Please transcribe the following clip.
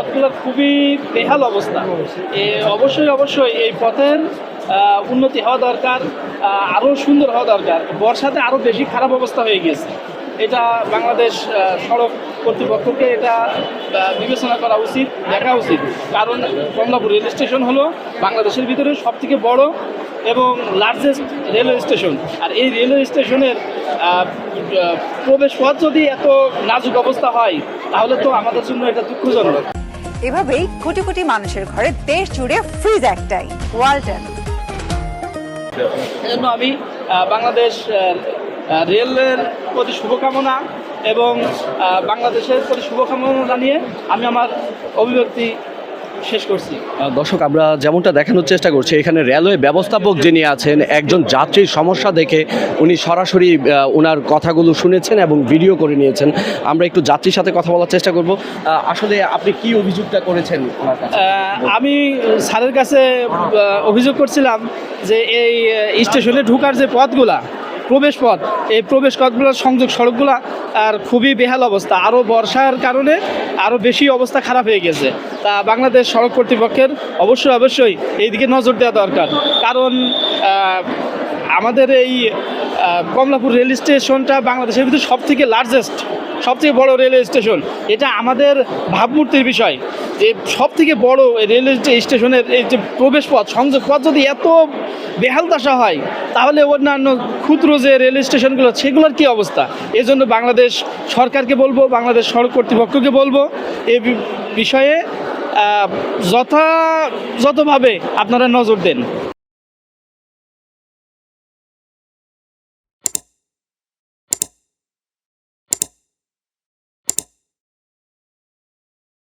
পথগুলোর খুবই বেহাল অবস্থা। অবশ্যই এই পথের উন্নতি হওয়া দরকার, আরও সুন্দর হওয়া দরকার। বর্ষাতে আরও বেশি খারাপ অবস্থা হয়ে গেছে। এটা বাংলাদেশ সড়ক কর্তৃপক্ষকে এটা বিবেচনা করা উচিত, দেখা উচিত। কারণ কমলাপুর রেল স্টেশন হলো বাংলাদেশের ভিতরে সবথেকে বড় এবং লার্জেস্ট রেলওয়ে স্টেশন। আর এই রেলওয়ে স্টেশনের প্রবেশ পথ যদি এত নাজুক অবস্থা হয় তাহলে তো আমাদের জন্য এটা দুঃখজনক। এভাবেই কোটি কোটি মানুষের ঘরে দেশ জুড়ে ফ্রিজ একটাই, ওয়ালটন। এজন্য আমি বাংলাদেশ রেলের প্রতি শুভকামনা এবং বাংলাদেশের প্রতি শুভকামনা জানিয়ে আমি আমার অভিব্যক্তি শেষ করছি। দর্শক, আমরা যেমনটা দেখানোর চেষ্টা করছি, এখানে রেলওয়ে ব্যবস্থাপক যিনি আছেন, একজন যাত্রীর সমস্যা দেখে উনি সরাসরি ওনার কথাগুলো শুনেছেন এবং ভিডিও করে নিয়েছেন। আমরা একটু যাত্রীর সাথে কথা বলার চেষ্টা করব। আসলে আপনি কি অভিযোগটা করেছেন ওনার কাছে? আমি স্যারের কাছে অভিযোগ করছিলাম যে এই স্টেশনে ঢোকার যে পথগুলা, প্রবেশ পথ, এই প্রবেশ পথগুলোর সংযোগ সড়কগুলো আর খুবই বেহাল অবস্থা। আরও বর্ষার কারণে আরও বেশি অবস্থা খারাপ হয়ে গেছে। তা বাংলাদেশ সড়ক কর্তৃপক্ষের অবশ্যই এই দিকে নজর দেওয়া দরকার। কারণ আমাদের এই কমলাপুর রেল স্টেশনটা বাংলাদেশের ভিতরে সবথেকে লার্জেস্ট, সবথেকে বড় রেলওয়ে স্টেশন। এটা আমাদের ভাবমূর্তির বিষয় যে সবথেকে বড় রেলওয়ে স্টেশনের এই যে প্রবেশ পথ, সংযোগ পথ যদি এত বেহাল দশা হয় তাহলে অন্যান্য ক্ষুদ্র যে রেল স্টেশনগুলো সেগুলোর কী অবস্থা। এজন্য বাংলাদেশ সরকারকে বলবো, বাংলাদেশ সড়ক কর্তৃপক্ষকে বলবো এই বিষয়ে যথাযথভাবে আপনারা নজর দেন।